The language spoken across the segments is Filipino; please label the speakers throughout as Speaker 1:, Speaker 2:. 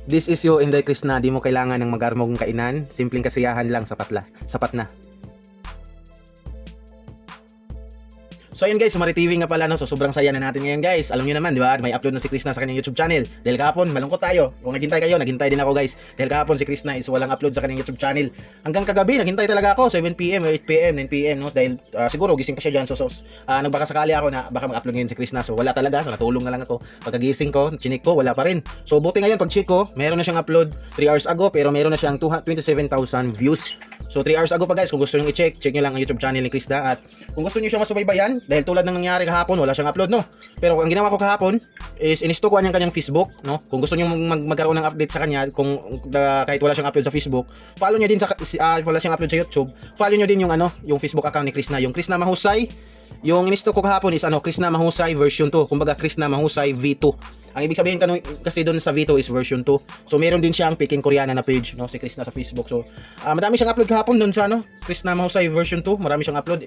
Speaker 1: This is you, Inday Krishna. Di mo kailangan ng magarmong kainan. Simpleng kasiyahan lang, sapat na. So ayun guys, Sumari TV nga pala, no? So sobrang saya na natin ngayon guys. Alam niyo naman, di ba? May upload na si Krishna sa kanyang YouTube channel. Dahil kahapon, malungkot tayo. Kung naghintay kayo, naghintay din ako guys. Dahil kahapon si Krishna is walang upload sa kanyang YouTube channel. Hanggang kagabi, naghintay talaga ako. 7 PM, 8 PM, 9 PM, no? Dahil siguro gising pa siya dyan. So nagbaka sakali ako na baka mag-upload ngayon si Krishna. So wala talaga. So natulong na lang ako. Pagkagising ko, chinik ko, wala pa rin. So buti ngayon, pag check ko, meron na siyang upload 3 hours ago. Pero meron na siyang 27,000 views. So 3 hours ago pa guys, kung gusto nyo i-check, check nyo lang ang YouTube channel ni Krishna. At kung gusto nyo siya masubaybayan, dahil tulad ng nangyari kahapon, wala siyang upload, no? Pero ang ginawa ko kahapon is inisto ko ang kanyang Facebook, no? Kung gusto nyo magkaroon ng update sa kanya, kung kahit wala siyang upload sa Facebook, follow nyo din sa wala siyang upload sa YouTube, follow nyo din yung yung Facebook account ni Krishna, yung Krishna Mahusay. Yung inisto ko kahapon is Krishna Mahusay version 2. Kumbaga Krishna Mahusay V2. Ang ibig sabihin kasi doon sa V2 is version 2. So meron din siyang Peking Koreana na page, no, si Krishna sa Facebook. So madami siyang upload kahapon doon sa Krishna Mahusay version 2. Marami siyang upload.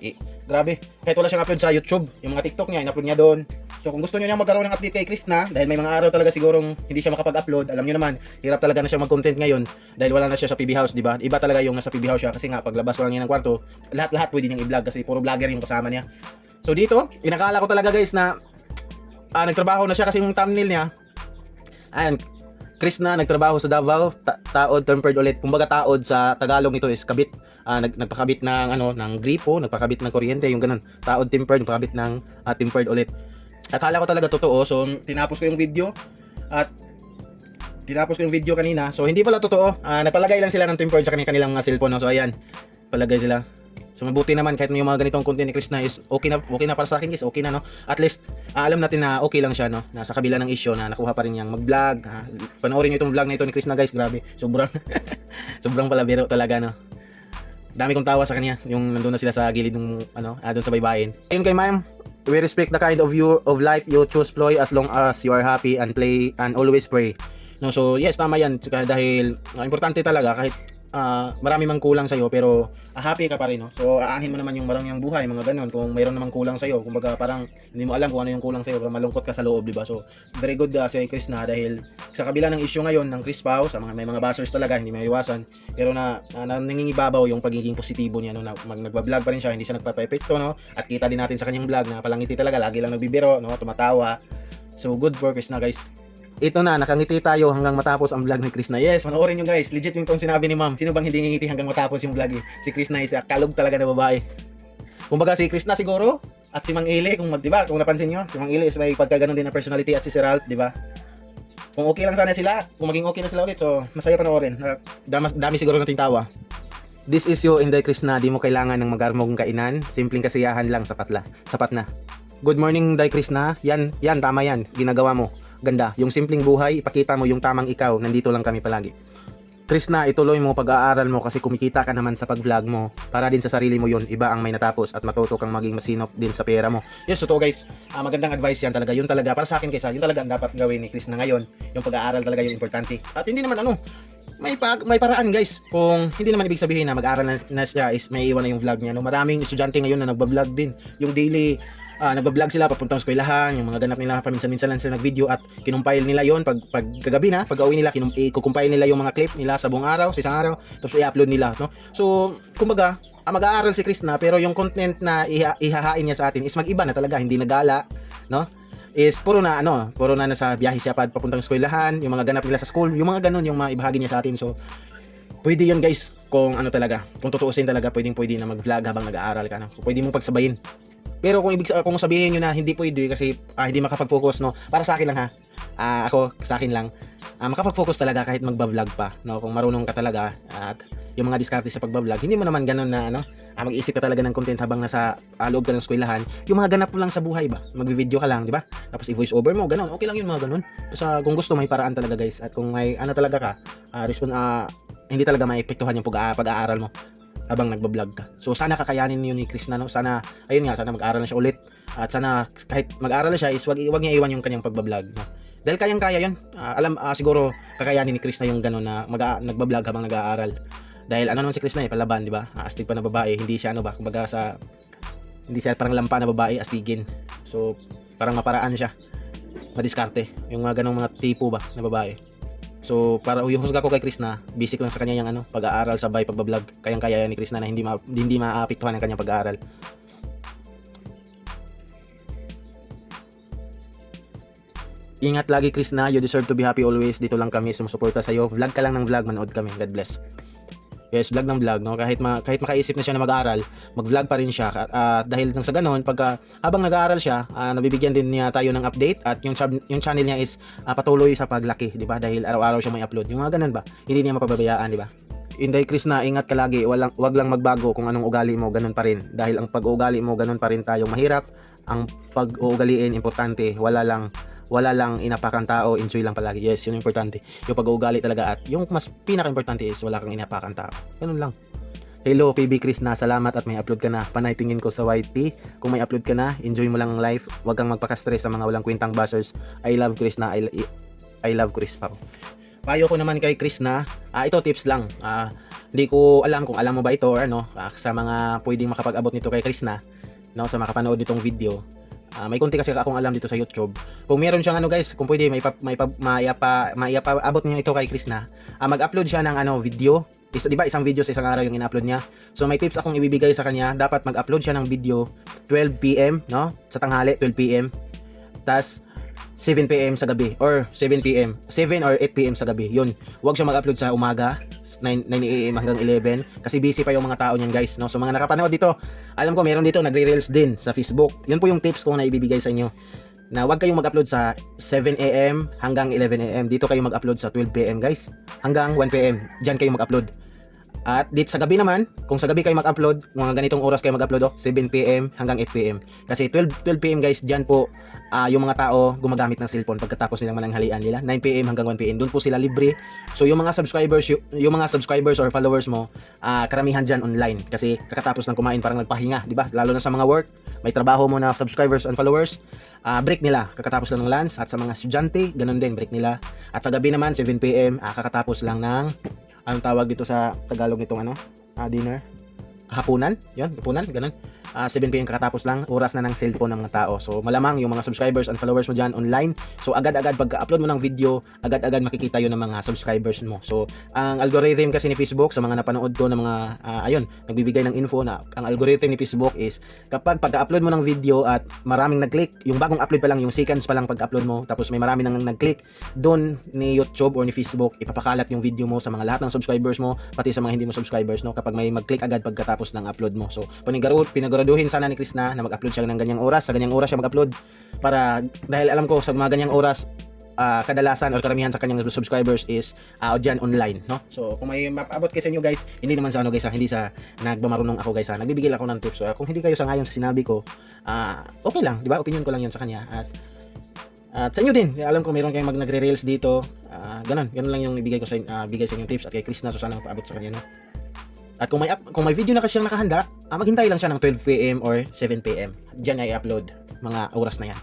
Speaker 1: Grabe. Kahit wala siyang upload sa YouTube, yung mga TikTok niya, in-upload niya doon. So kung gusto niyo magkaroon ng update kay Krishna, dahil may mga araw talaga sigurong hindi siya makapag-upload, alam niyo naman, hirap talaga na siya mag-content ngayon dahil wala na siya sa PB House, di ba? Iba talaga yung nasa PB House siya kasi nga paglabas ko lang niya ng kwarto, lahat pwede niyang i-vlog kasi puro vlogger yung kasama niya. So dito, inakala ko talaga guys na nagtrabaho na siya kasi yung thumbnail niya. Ayan, Krishna nagtrabaho sa Davao, taod tempered ulit. Kumbaga taod sa Tagalog nito is kabit. Nagpakabit ng ng gripo, nagpakabit ng kuryente, yung ganun. Taod tempered, nagpakabit ng tempered ulit. Akala ko talaga totoo, so tinapos ko yung video kanina. So hindi pala totoo. Nagpalagay lang sila ng tempered sa kanilang cellphone, no? So ayan, palagay sila. So mabuti naman kahit yung mga ganitong content ni Krishna is okay na para sa akin guys, okay na, no? At least alam natin na okay lang siya, no? Nasa kabila ng issue na nakuha pa rin niyang mag-vlog. Panoorin niyo itong vlog na ito ni Krishna guys, grabe. Sobrang palabiro talaga, no? Dami kong tawa sa kanya yung nandun na sila sa gilid ng doon sa baybayin. Ayun kay ma'am, we respect the kind of life you choose, Ploy, as long as you are happy and play and always pray. No, so yes, tama yan dahil importante talaga kahit marami mang kulang sa'yo pero happy ka pa rin, no? So aanhin mo naman yung marangyang buhay, mga ganun. Kung mayroon namang kulang sa'yo, kumbaga parang hindi mo alam kung ano yung kulang sa'yo, parang malungkot ka sa loob, diba? So very good si Krishna dahil sa kabila ng issue ngayon ng Chris Pao, may mga bashers talaga, hindi maiwasan, pero nangingibabaw yung pagiging positibo niya, no? Nagba-vlog pa rin siya, hindi siya nagpapa-epekto, no? At kita din natin sa kanyang vlog na palangiti talaga, lagi lang nagbibiro, no? Tumatawa. So good for Krishna guys. Ito na, nakangiti tayo hanggang matapos ang vlog ni Krishna. Yes, panoorin nyo guys. Legit yung sinabi ni ma'am. Sino bang hindi ngingiti hanggang matapos yung vlog Si Krishna is kalog talaga na babae. Kumbaga si Krishna siguro at si Mang Ili, kung napansin nyo, si Mang Ili is may pagkaganon din na personality at si Sir Ralph, di ba? Kung okay lang sana sila, kung maging okay na sila ulit, so masaya panoorin. Dami siguro nating tawa. This is you, Inday Krishna. Di mo kailangan ng magarmong kainan. Simpleng kasiyahan lang, sapat na. Good morning, Inday Krishna. Yan, tama yan. Ginagawa mo. Ganda. Yung simpleng buhay, ipakita mo yung tamang ikaw. Nandito lang kami palagi. Krishna, ituloy mo pag-aaral mo kasi kumikita ka naman sa pag-vlog mo. Para din sa sarili mo yun. Iba ang may natapos at matuto kang maging masinop din sa pera mo. Yes, totoo guys. Magandang advice yan talaga. Yun talaga. Para sa akin guys, yun talaga ang dapat gawin ni Krishna ngayon. Yung pag-aaral talaga yung importante. At hindi naman may paraan guys. Kung hindi naman ibig sabihin na mag-aaral na siya is may iwan na yung vlog niya. No? Maraming estudyante ngayon na nagba-vlog din. Yung daily nagba-vlog sila papuntang eskwelahan, yung mga ganap nila paminsan-minsan lang sila nag-video at kinumpile nila yon pag kagabi na, pag-uwi nila i-compile nila yung mga clip nila sa buong araw, sa isang araw, tapos i-upload nila, no? So, kumbaga, mag-aaral si Krishna pero yung content na ihahain niya sa atin is mag-iba na talaga, hindi nagala, no? Is puro na nasa biyahe siya papuntang eskwelahan, yung mga ganap nila sa school, yung mga ganun yung maibahagi niya sa atin. So, pwede yun guys, kung kung tutuusin talaga, pwede na mag-vlog habang nag-aaral ka, no? Pwede mong pagsabayin. Pero kung sabihin nyo na hindi pwede kasi hindi makapag-focus, no? Para sa akin lang ako sa akin lang, makapag-focus talaga kahit magba-vlog pa, no? Kung marunong ka talaga at yung mga diskarte sa pagba-vlog, hindi mo naman ganun na mag-iisip ka talaga ng content habang nasa loob ka ng eskwelahan. Yung mga ganap mo lang sa buhay ba? Magvi-video ka lang, di ba? Tapos i-voice over mo, ganun. Okay lang yun mga ganun. Basta kung gusto may paraan talaga guys. At kung may talaga ka, hindi talaga maepektuhan yung pag-aaral mo habang nagba-vlog ka. So sana kakayanin yun ni Krishna, no? Sana sana mag-aaral na siya ulit. At sana kahit mag-aaral na siya is wag niya iwan yung kanyang pagba-vlog, no? Dahil kayang-kaya yun. Siguro kakayanin ni Krishna yung gano'n na nagba-vlog habang nag-aaral. Dahil naman si Krishna palaban, di ba? Astig pa na babae, hindi siya kumbaga hindi siya parang lampa na babae, astigin. So parang maparaan siya. Madiskarte. Yung mga ganong mga tipo ba na babae. So para uhusga ko kay Krishna, basic lang sa kanya yung ano, pag-aaral sabay pagba-vlog. Kayang-kaya ni Krishna na hindi maapektuhan ang kanyang pag-aaral. Ingat lagi Krishna, you deserve to be happy always. Dito lang kami sumusuporta sa iyo. Vlog ka lang ng vlog, manood kami. God bless. Yes, vlog ng vlog, no? Kahit makaisip na siya na mag-aaral, mag-vlog pa rin siya. Dahil nang sa ganoon, habang nag-aaral siya, nabibigyan din niya tayo ng update at yung channel niya is patuloy sa paglaki, di ba? Dahil araw-araw siya may upload. Yung mga ganun ba? Hindi niya mapababayaan, di ba? Inday Krishna, ingat ka lagi. Wag lang magbago kung anong ugali mo, ganun pa rin. Dahil ang pag-uugali mo, ganun pa rin tayong mahirap. Ang pag-uugaliin, importante. Wala lang inapakan tao, enjoy lang palagi. Yes, yun yung importante. Yung pag-uugali talaga at yung mas pinaka-importante is wala kang inapakan tao. Ganun lang. Hello, PB Krishna, salamat at may upload ka na. Panay tingin ko sa YT. Kung may upload ka na, enjoy mo lang ang life. Huwag kang magpaka-stress sa mga walang kwentang bashers. I love Krishna. I love Chris pa. Payo ko naman kay Krishna, ito tips lang. Hindi ko alam kung alam mo ba ito or ano, sa mga pwedeng makapag-abot nito kay Krishna, no, sa makapanood nitong video. May konti kasi akong alam dito sa YouTube. Kung meron siyang ano guys, kung pwede maipaabot niyo ito kay Krishna. Mag-upload siya ng video. Di ba isang video sa isang araw yung in-upload niya. So may tips akong ibibigay sa kanya. Dapat mag-upload siya ng video 12 PM, no? Sa tanghali 12 PM. Tas 7 PM sa gabi or 7 PM. 7 or 8 PM sa gabi. Yun. Huwag siya mag-upload sa umaga. 9 AM hanggang 11 kasi busy pa yung mga tao niyan guys, no? So mga nakapanood dito, alam ko meron dito nagre-reels din sa Facebook. Yun po yung tips ko na ibibigay sa inyo, na huwag kayong mag-upload sa 7 AM hanggang 11 AM. Dito kayo mag-upload sa 12 PM guys hanggang 1 PM. Diyan kayo mag-upload. At dito sa gabi naman, kung sa gabi kayo mag-upload, mga ganitong oras kayo mag-upload, 7 PM hanggang 8 PM. Kasi 12 PM guys, diyan po yung mga tao gumagamit ng cellphone pagkatapos nilang mananghalian nila. 9 PM hanggang 1 PM, doon po sila libre. So yung mga subscribers or followers mo, karamihan diyan online kasi kakatapos ng kumain parang nagpahinga, di ba? Lalo na sa mga work, may trabaho mo na subscribers and followers, break nila kakatapos lang ng lunch. At sa mga estudyante, ganun din, break nila. At sa gabi naman 7 PM, kakatapos lang ng anong tawag dito sa Tagalog nitong dinner, hapunan, yun, hapunan, ganun. 7 PM kakatapos lang, oras na ng cellphone ng mga tao. So malamang yung mga subscribers and followers mo dyan online, so agad-agad pagka-upload mo ng video, agad-agad makikita yun ng mga subscribers mo. So ang algorithm kasi ni Facebook, sa mga napanood ko ng mga nagbibigay ng info, na ang algorithm ni Facebook is kapag pagka-upload mo ng video at maraming nag-click, yung bagong upload pa lang, yung seconds pa lang pagka-upload mo, tapos may marami nang nag-click, doon ni YouTube or ni Facebook ipapakalat yung video mo sa mga lahat ng subscribers mo, pati sa mga hindi mo subscribers, no, kapag may mag-click agad pagkatapos ng upload mo. So pinaguraduhin sana ni Krishna na mag-upload siya ng ganyang oras, sa ganyang oras siya mag-upload, para dahil alam ko sa mga ganyang oras, kadalasan or karamihan sa kanyang subscribers is dyan online, no? So kung may mapaabot kayo sa inyo guys, hindi naman sa guys, hindi sa nagbamarunong ako guys, nagbibigay ako ng tips. So kung hindi kayo sangayon sa sinabi ko, okay lang, di ba? Opinion ko lang yun sa kanya. At sa inyo din, alam ko meron kayong nagre-reels dito, ganun lang yung ibigay ko sa bigay sa inyo tips. At kay Krishna, so sana mapaabot sa kanya, no? At kung may video na kasi siyang nakahanda, maghintay lang siya ng 12 PM or 7 PM. Diyan niya i-upload mga oras na yan.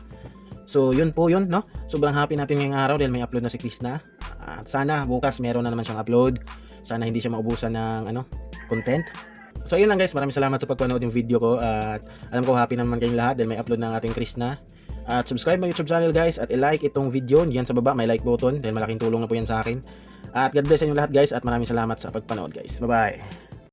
Speaker 1: So yun po yun, no? Sobrang happy natin ngayong araw dahil may upload na si Krishna. At sana bukas meron na naman siyang upload. Sana hindi siya maubusan ng content. So yun lang guys, maraming salamat sa pagpanood yung video ko. At alam ko happy naman kayong lahat dahil may upload ng ating Krishna. At subscribe my YouTube channel guys, at i-like itong video. Diyan sa baba may like button dahil malaking tulong na po yan sa akin. At God bless sa inyo lahat guys, at maraming salamat sa pagpanood guys. Bye bye.